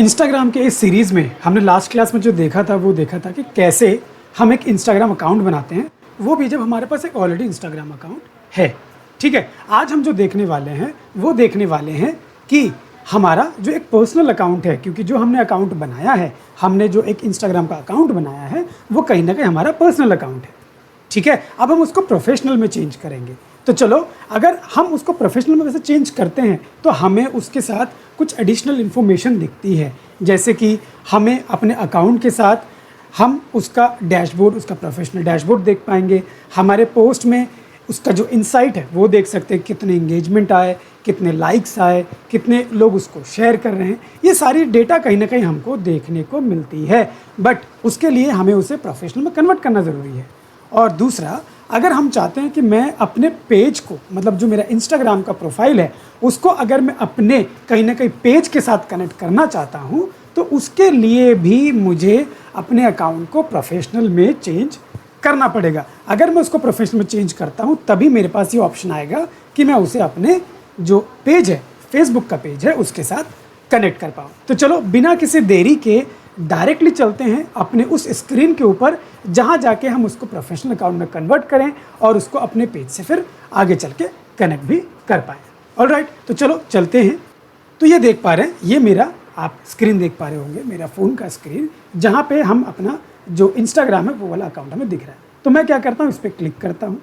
Instagram के इस series में हमने लास्ट क्लास में जो देखा था वो देखा था कि कैसे हम एक इंस्टाग्राम अकाउंट बनाते हैं, वो भी जब हमारे पास एक ऑलरेडी इंस्टाग्राम अकाउंट है। ठीक है, आज हम जो देखने वाले हैं वो देखने वाले हैं कि हमारा जो एक पर्सनल अकाउंट है, क्योंकि जो हमने अकाउंट बनाया है, हमने जो एक इंस्टाग्राम का अकाउंट बनाया है वो कहीं ना कहीं हमारा पर्सनल अकाउंट है। ठीक है, अब हम उसको प्रोफेशनल में चेंज करेंगे। तो चलो, अगर हम उसको प्रोफेशनल में वैसे चेंज करते हैं तो हमें उसके साथ कुछ एडिशनल इन्फॉर्मेशन दिखती है, जैसे कि हमें अपने अकाउंट के साथ हम उसका डैशबोर्ड, उसका प्रोफेशनल डैशबोर्ड देख पाएंगे। हमारे पोस्ट में उसका जो इनसाइट है वो देख सकते हैं, कितने इंगेजमेंट आए, कितने लाइक्स आए, कितने लोग उसको शेयर कर रहे हैं। ये सारी डेटा कहीं ना कहीं हमको देखने को मिलती है, बट उसके लिए हमें उसे प्रोफेशनल में कन्वर्ट करना ज़रूरी है। और दूसरा, अगर हम चाहते हैं कि मैं अपने पेज को, मतलब जो मेरा इंस्टाग्राम का प्रोफाइल है उसको अगर मैं अपने कहीं ना कहीं पेज के साथ कनेक्ट करना चाहता हूँ, तो उसके लिए भी मुझे अपने अकाउंट को प्रोफेशनल में चेंज करना पड़ेगा। अगर मैं उसको प्रोफेशनल में चेंज करता हूँ तभी मेरे पास ये ऑप्शन आएगा कि मैं उसे अपने जो पेज है, फेसबुक का पेज है, उसके साथ कनेक्ट कर पाऊँ। तो चलो, बिना किसी देरी के डायरेक्टली चलते हैं अपने उस स्क्रीन के ऊपर जहां जाके हम उसको प्रोफेशनल अकाउंट में कन्वर्ट करें और उसको अपने पेज से फिर आगे चल के कनेक्ट भी कर पाएँ। ऑलराइट, तो चलो चलते हैं। तो ये देख पा रहे हैं, ये मेरा आप स्क्रीन देख पा रहे होंगे, मेरा फ़ोन का स्क्रीन, जहाँ पे हम अपना जो इंस्टाग्राम है वो वाला अकाउंट हमें दिख रहा है। तो मैं क्या करता हूँ, इस पर क्लिक करता हूँ।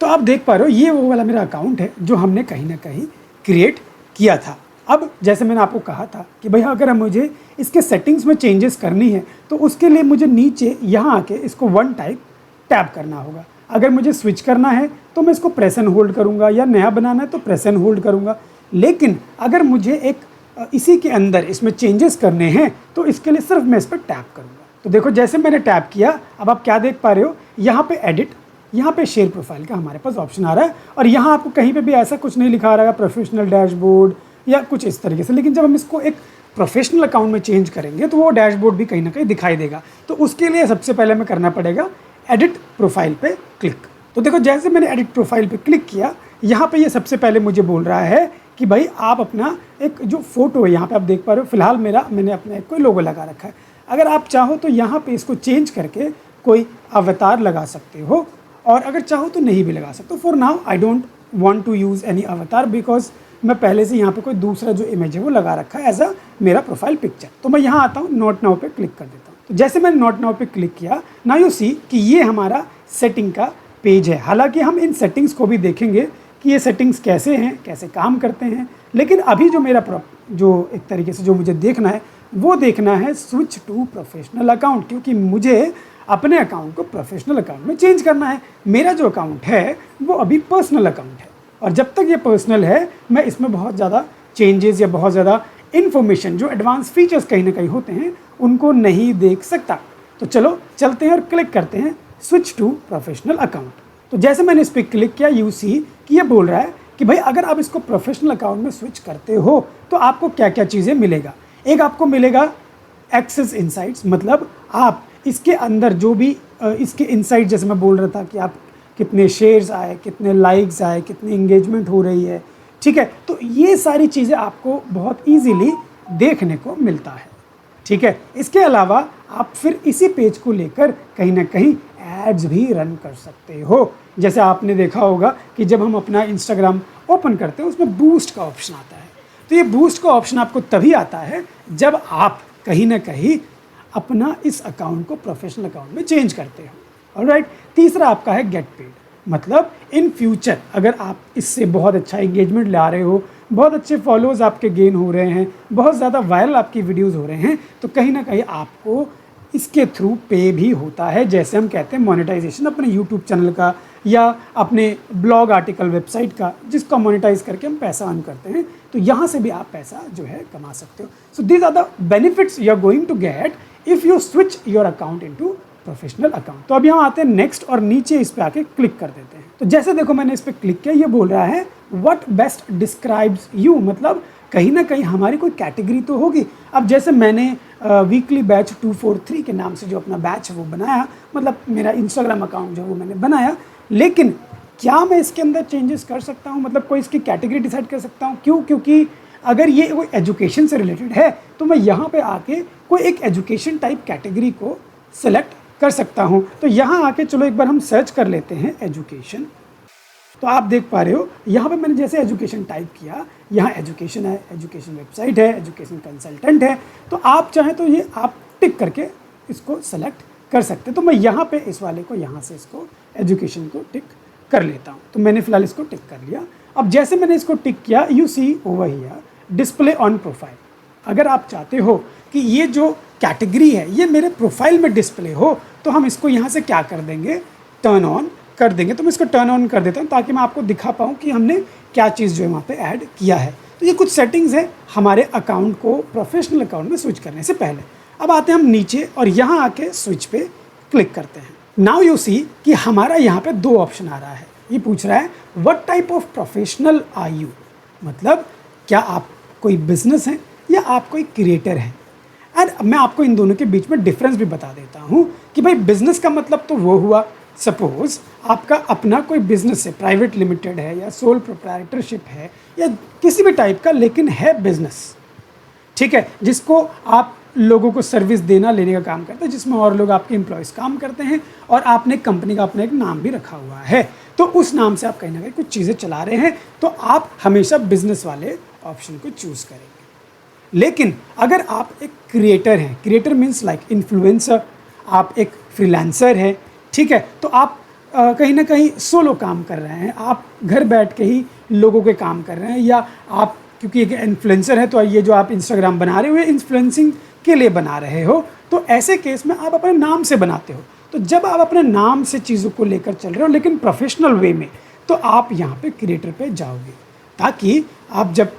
तो आप देख पा रहे हो, ये वो वाला मेरा अकाउंट है जो हमने कहीं ना कहीं क्रिएट किया था। अब जैसे मैंने आपको कहा था कि भैया अगर मुझे इसके सेटिंग्स में चेंजेस करनी है तो उसके लिए मुझे नीचे यहाँ आके इसको वन टाइप टैप करना होगा। अगर मुझे स्विच करना है तो मैं इसको प्रेस एंड होल्ड करूँगा, या नया बनाना है तो प्रेस एंड होल्ड करूँगा। लेकिन अगर मुझे एक इसी के अंदर इसमें चेंजेस करने हैं तो इसके लिए सिर्फ मैं इस पर टैप करूँगा। तो देखो, जैसे मैंने टैप किया, अब आप क्या देख पा रहे हो, यहाँ पे एडिट, यहाँ पे शेयर प्रोफाइल का हमारे पास ऑप्शन आ रहा है। और यहाँ आपको कहीं पे भी ऐसा कुछ नहीं लिखा रहा है प्रोफेशनल डैशबोर्ड या कुछ इस तरीके से। लेकिन जब हम इसको एक प्रोफेशनल अकाउंट में चेंज करेंगे तो वो डैशबोर्ड भी कहीं ना कहीं दिखाई देगा। तो उसके लिए सबसे पहले हमें करना पड़ेगा एडिट प्रोफाइल पे क्लिक। तो देखो, जैसे मैंने एडिट प्रोफाइल पे क्लिक किया, यहाँ पे ये सबसे पहले मुझे बोल रहा है कि भाई आप अपना एक जो फोटो है, यहाँ पे आप देख पा रहे हो, फिलहाल मैंने अपना एक कोई लोगो लगा रखा है। अगर आप चाहो तो यहाँ पे इसको चेंज करके कोई अवतार लगा सकते हो, और अगर चाहो तो नहीं भी लगा सकते हो। For now I don't want to use any avatar, because मैं पहले से यहाँ पे कोई दूसरा जो इमेज है वो लगा रखा है एज अ मेरा प्रोफाइल पिक्चर। तो मैं यहाँ आता हूँ, नॉट नाउ पे क्लिक कर देता हूँ। तो जैसे मैंने नॉट नाउ पे क्लिक किया, नाउ यू सी कि ये हमारा सेटिंग का पेज है। हालांकि हम इन सेटिंग्स को भी देखेंगे कि ये सेटिंग्स कैसे हैं, कैसे काम करते हैं, लेकिन अभी जो मेरा जो एक तरीके से जो मुझे देखना है वो देखना है स्विच टू प्रोफेशनल अकाउंट, क्योंकि मुझे अपने अकाउंट को प्रोफेशनल अकाउंट में चेंज करना है। मेरा जो अकाउंट है वो अभी पर्सनल अकाउंट है, और जब तक ये पर्सनल है मैं इसमें बहुत ज़्यादा चेंजेस या बहुत ज़्यादा इन्फॉर्मेशन, जो एडवांस फीचर्स कहीं ना कहीं होते हैं, उनको नहीं देख सकता। तो चलो चलते हैं और क्लिक करते हैं स्विच टू प्रोफेशनल अकाउंट। तो जैसे मैंने इस पर क्लिक किया, यू सी कि ये बोल रहा है कि भाई अगर आप इसको प्रोफेशनल अकाउंट में स्विच करते हो तो आपको क्या क्या चीज़ें मिलेगा। एक, आपको मिलेगा एक्सेस इनसाइट्स, मतलब आप इसके अंदर जो भी इसके इनसाइट, जैसे मैं बोल रहा था कि आप कितने शेयर्स आए, कितने लाइक्स आए, कितनी इंगेजमेंट हो रही है, ठीक है, तो ये सारी चीज़ें आपको बहुत इजीली देखने को मिलता है। ठीक है, इसके अलावा आप फिर इसी पेज को लेकर कहीं ना कहीं एड्स भी रन कर सकते हो। जैसे आपने देखा होगा कि जब हम अपना इंस्टाग्राम ओपन करते हैं उसमें बूस्ट का ऑप्शन आता है। तो ये बूस्ट का ऑप्शन आपको तभी आता है जब आप कहीं ना कहीं अपना इस अकाउंट को प्रोफेशनल अकाउंट में चेंज करते हो। ऑलराइट, तीसरा आपका है गेट पेड, मतलब इन फ्यूचर अगर आप इससे बहुत अच्छा एंगेजमेंट ला रहे हो, बहुत अच्छे फॉलोअर्स आपके गेन हो रहे हैं, बहुत ज़्यादा वायरल आपकी वीडियोस हो रहे हैं, तो कहीं ना कहीं आपको इसके थ्रू पे भी होता है। जैसे हम कहते हैं मोनेटाइजेशन अपने यूट्यूब चैनल का या अपने ब्लॉग आर्टिकल वेबसाइट का, जिसका मोनेटाइज करके हम पैसा अर्न करते हैं, तो यहाँ से भी आप पैसा जो है कमा सकते हो। So these are the benefits you are going to get if you switch your account into professional account. तो अब यहाँ आते हैं नेक्स्ट, और नीचे इस पे आके क्लिक कर देते हैं। तो जैसे देखो, मैंने इस पे क्लिक किया, ये बोल रहा है व्हाट बेस्ट डिस्क्राइब्स यू, मतलब कहीं ना कहीं हमारी कोई कैटेगरी तो होगी। अब जैसे मैंने वीकली बैच 243 के नाम से जो अपना बैच है वो बनाया, मतलब मेरा इंस्टाग्राम अकाउंट जो वो मैंने बनाया, लेकिन क्या मैं इसके अंदर चेंजेस कर सकता हूँ, मतलब कोई इसकी कैटेगरी डिसाइड कर सकता हूँ? क्यों? क्योंकि अगर ये कोई एजुकेशन से रिलेटेड है तो मैं यहाँ पे आके कोई एक एजुकेशन टाइप कैटेगरी को सेलेक्ट कर सकता हूँ। तो यहाँ आके चलो एक बार हम सर्च कर लेते हैं एजुकेशन। तो आप देख पा रहे हो यहाँ पे मैंने जैसे एजुकेशन टाइप किया, यहाँ एजुकेशन है, एजुकेशन वेबसाइट है, एजुकेशन कंसल्टेंट है। तो आप चाहें तो ये आप टिक करके इसको सेलेक्ट कर सकते हैं। तो मैं यहाँ पे इस वाले को यहाँ से इसको एजुकेशन को टिक कर लेता हूँ। तो मैंने फिलहाल इसको टिक कर लिया। अब जैसे मैंने इसको टिक किया, you see over here display on profile. अगर आप चाहते हो कि ये जो कैटेगरी है ये मेरे प्रोफाइल में डिस्प्ले हो तो हम इसको यहाँ से क्या कर देंगे, टर्न ऑन कर देंगे। तो मैं इसको टर्न ऑन कर देता हूँ ताकि मैं आपको दिखा पाऊँ कि हमने क्या चीज़ जो है वहाँ पे ऐड किया है। तो ये कुछ सेटिंग्स है हमारे अकाउंट को प्रोफेशनल अकाउंट में स्विच करने से पहले। अब आते हैं हम नीचे और यहाँ आके स्विच पे क्लिक करते हैं। नाउ यू सी कि हमारा यहाँ पे दो ऑप्शन आ रहा है। ये पूछ रहा है what type of professional are you, मतलब क्या आप कोई बिजनेस हैं या आप कोई क्रिएटर हैं। एंड मैं आपको इन दोनों के बीच में डिफरेंस भी बता देता हूँ कि भाई बिजनेस का मतलब तो वो हुआ, सपोज आपका अपना कोई बिजनेस है, प्राइवेट लिमिटेड है या सोल प्रोप्राइटरशिप है या किसी भी टाइप का, लेकिन है बिजनेस, ठीक है, जिसको आप लोगों को सर्विस देना लेने का काम करते हैं, जिसमें और लोग आपके एम्प्लॉयज़ काम करते हैं और आपने कंपनी का अपना एक नाम भी रखा हुआ है। तो उस नाम से आप कहीं ना कहीं कुछ चीज़ें चला रहे हैं, तो आप हमेशा बिजनेस वाले ऑप्शन को चूज़ करेंगे। लेकिन अगर आप एक क्रिएटर हैं, क्रिएटर मीन्स लाइक इन्फ्लुएंसर, आप एक फ्रीलांसर हैं, ठीक है, तो आप कहीं ना कहीं सोलो काम कर रहे हैं, आप घर बैठ के ही लोगों के काम कर रहे हैं, या आप क्योंकि एक इन्फ्लुएंसर है तो ये जो आप इंस्टाग्राम बना रहे हो इन्फ्लुएंसिंग के लिए बना रहे हो, तो ऐसे केस में आप अपने नाम से बनाते हो। तो जब आप अपने नाम से चीज़ों को लेकर चल रहे हो लेकिन प्रोफेशनल वे में, तो आप यहाँ पे क्रिएटर पे जाओगे ताकि आप जब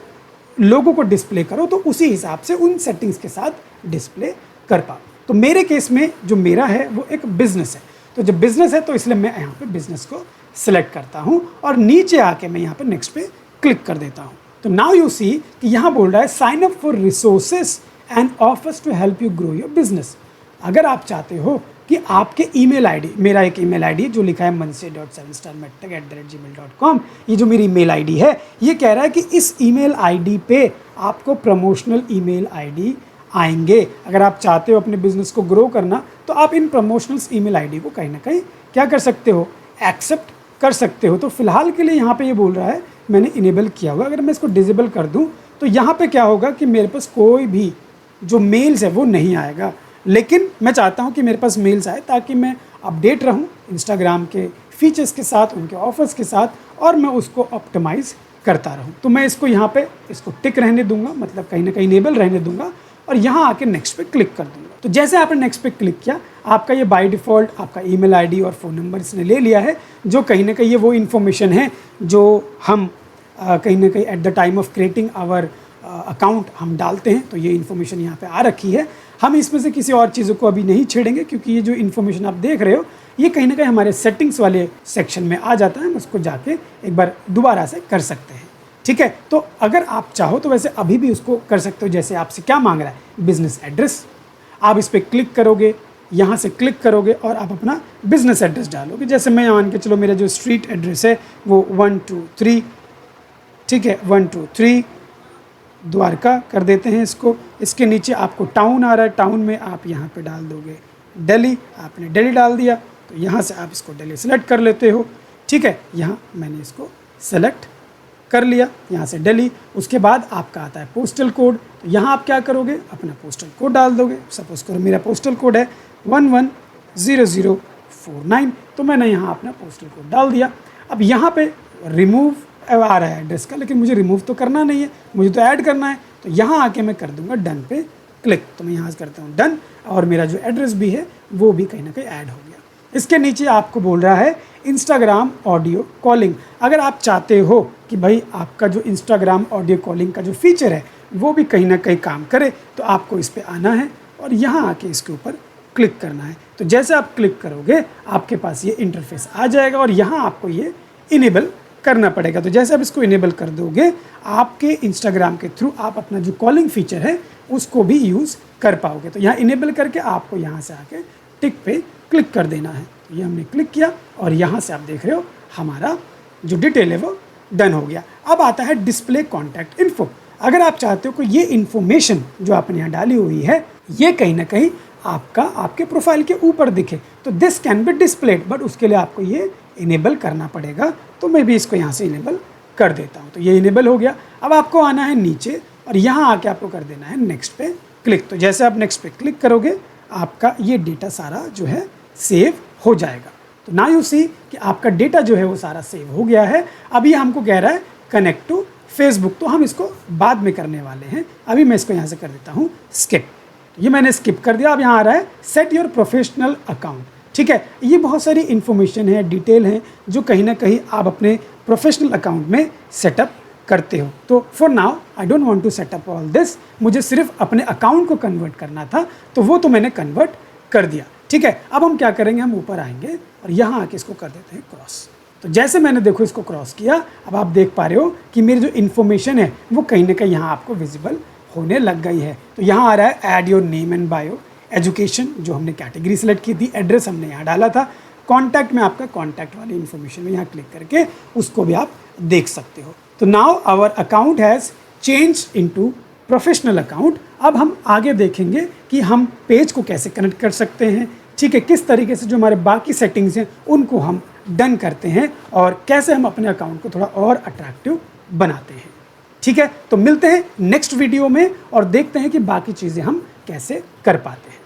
लोगों को डिस्प्ले करो तो उसी हिसाब से उन सेटिंग्स के साथ डिस्प्ले कर पाओ। तो मेरे केस में जो मेरा है वो एक बिजनेस है, तो जब बिजनेस है तो इसलिए मैं यहाँ पे बिजनेस को सिलेक्ट करता हूँ और नीचे आके मैं यहाँ पे नेक्स्ट पे क्लिक कर देता हूँ। तो नाउ यू सी कि यहाँ बोल रहा है sign up for resources and offers to help you grow your business. अगर आप चाहते हो कि आपके ईमेल आईडी, मेरा एक ईमेल आईडी जो लिखा है manse.7starmedtech@gmail.com, ये जो मेरी ईमेल आईडी है, ये कह रहा है कि इस ईमेल आईडी पे आपको प्रमोशनल ईमेल आईडी आएंगे। अगर आप चाहते हो अपने बिजनेस को ग्रो करना तो आप इन प्रमोशनल्स ईमेल आईडी को कहीं ना कहीं क्या कर सकते हो, एक्सेप्ट कर सकते हो। तो फिलहाल के लिए यहाँ पे ये बोल रहा है मैंने इनेबल किया हुआ। अगर मैं इसको डिसेबल कर दूँ तो यहाँ पे क्या होगा कि मेरे पास कोई भी जो मेल्स है वो नहीं आएगा, लेकिन मैं चाहता हूँ कि मेरे पास मेल्स आए ताकि मैं अपडेट रहूँ इंस्टाग्राम के फीचर्स के साथ, उनके ऑफर्स के साथ, और मैं उसको ऑप्टिमाइज़ करता रहूँ। तो मैं इसको यहाँ पे इसको टिक रहने दूंगा, मतलब कहीं ना कहीं इनेबल रहने दूंगा, और यहाँ आके नेक्स्ट पे क्लिक कर दूंगा। तो जैसे आपने नेक्स्ट पे क्लिक किया, आपका ये बाय डिफ़ॉल्ट आपका ईमेल आईडी और फ़ोन नंबर इसने ले लिया है, जो कहीं ना कहीं ये वो इन्फॉर्मेशन है जो हम कहीं ना कहीं at the time of creating our account हम डालते हैं। तो ये इन्फॉर्मेशन यहाँ पे आ रखी है। हम इसमें से किसी और चीज़ों को अभी नहीं छेड़ेंगे क्योंकि ये जो इन्फॉर्मेशन आप देख रहे हो ये कहीं ना कहीं हमारे सेटिंग्स वाले सेक्शन में आ जाता है। हम उसको जाके एक बार दोबारा से कर सकते हैं, ठीक है। तो अगर आप चाहो तो वैसे अभी भी उसको कर सकते हो। जैसे आपसे क्या मांग रहा है, बिजनेस एड्रेस, आप इस पर क्लिक करोगे, यहाँ से क्लिक करोगे और आप अपना बिजनेस एड्रेस डालोगे। जैसे मैं मान के चलो मेरा जो स्ट्रीट एड्रेस है वो 123, ठीक है, 123 द्वारका कर देते हैं इसको। इसके नीचे आपको टाउन आ रहा है, टाउन में आप यहाँ पे डाल दोगे दिल्ली। आपने दिल्ली डाल दिया तो यहाँ से आप इसको दिल्ली सेलेक्ट कर लेते हो, ठीक है। यहाँ मैंने इसको सेलेक्ट कर लिया, यहाँ से दिल्ली। उसके बाद आपका आता है पोस्टल कोड, तो यहाँ आप क्या करोगे, अपना पोस्टल कोड डाल दोगे। सपोज करो मेरा पोस्टल कोड है 110049, तो मैंने यहाँ अपना पोस्टल कोड डाल दिया। अब यहाँ पे रिमूव आ रहा है एड्रेस का, लेकिन मुझे रिमूव तो करना नहीं है, मुझे तो ऐड करना है। तो यहाँ आके मैं कर दूंगा डन पे क्लिक। तो मैं यहाँ से करता हूँ डन, और मेरा जो एड्रेस भी है वो भी कहीं ना कहीं ऐड हो गया। इसके नीचे आपको बोल रहा है इंस्टाग्राम ऑडियो कॉलिंग। अगर आप चाहते हो कि भाई आपका जो इंस्टाग्राम ऑडियो कॉलिंग का जो फीचर है वो भी कहीं ना कहीं काम करे, तो आपको इस पर आना है और यहाँ आके इसके ऊपर क्लिक करना है। तो जैसे आप क्लिक करोगे आपके पास ये इंटरफेस आ जाएगा और यहाँ आपको ये इनेबल करना पड़ेगा। तो जैसे आप इसको इनेबल कर दोगे, आपके इंस्टाग्राम के थ्रू आप अपना जो कॉलिंग फीचर है उसको भी यूज़ कर पाओगे। तो यहाँ इनेबल करके आपको यहाँ से आके टिक पे क्लिक कर देना है। तो ये हमने क्लिक किया और यहाँ से आप देख रहे हो हमारा जो डिटेल है वो डन हो गया। अब आता है डिस्प्ले कॉन्टैक्ट इन्फो। अगर आप चाहते हो कि ये इन्फॉर्मेशन जो आपने यहाँ डाली हुई है ये कहीं ना कहीं आपके प्रोफाइल के ऊपर दिखे, तो this can be displayed, but उसके लिए आपको ये इनेबल करना पड़ेगा। तो मैं भी इसको यहाँ से इनेबल कर देता हूँ। तो ये इनेबल हो गया। अब आपको आना है नीचे और यहाँ आके आपको कर देना है नेक्स्ट पे क्लिक। तो जैसे आप नेक्स्ट पे क्लिक करोगे आपका ये डेटा सारा जो है सेव हो जाएगा। तो ना यू सी कि आपका डेटा जो है वो सारा सेव हो गया है। अभी हमको कह रहा है कनेक्ट टू फेसबुक, तो हम इसको बाद में करने वाले हैं। अभी मैं इसको यहाँ से कर देता हूँ स्किप। ये मैंने स्किप कर दिया। अब यहाँ आ रहा है सेट योर प्रोफेशनल अकाउंट। ठीक है, ये बहुत सारी इन्फॉर्मेशन है, डिटेल है जो कहीं ना कहीं आप अपने प्रोफेशनल अकाउंट में सेटअप करते हो। तो for now I don't want to setup all this, मुझे सिर्फ अपने अकाउंट को कन्वर्ट करना था, तो वो तो मैंने कन्वर्ट कर दिया। ठीक है, अब हम क्या करेंगे, हम ऊपर आएंगे और यहाँ आके इसको कर देते हैं क्रॉस। तो जैसे मैंने देखो इसको क्रॉस किया, अब आप देख पा रहे हो कि मेरी जो इन्फॉर्मेशन है वो कहीं ना कहीं यहाँ आपको विजिबल होने लग गई है। तो यहाँ आ रहा है add your name and bio, education जो हमने कैटेगरी सेलेक्ट की थी, एड्रेस हमने यहाँ डाला था, कॉन्टैक्ट में आपका कॉन्टैक्ट वाली इन्फॉर्मेशन में यहाँ क्लिक करके उसको भी आप देख सकते हो। तो now our account has change into professional account. अब हम आगे देखेंगे कि हम पेज को कैसे कनेक्ट कर सकते हैं। ठीक है, किस तरीके से जो हमारे बाकी सेटिंग्स हैं उनको हम डन करते हैं और कैसे हम अपने अकाउंट को थोड़ा और अट्रैक्टिव बनाते हैं। ठीक है, तो मिलते हैं नेक्स्ट वीडियो में और देखते हैं कि बाकी चीज़ें हम कैसे कर पाते हैं।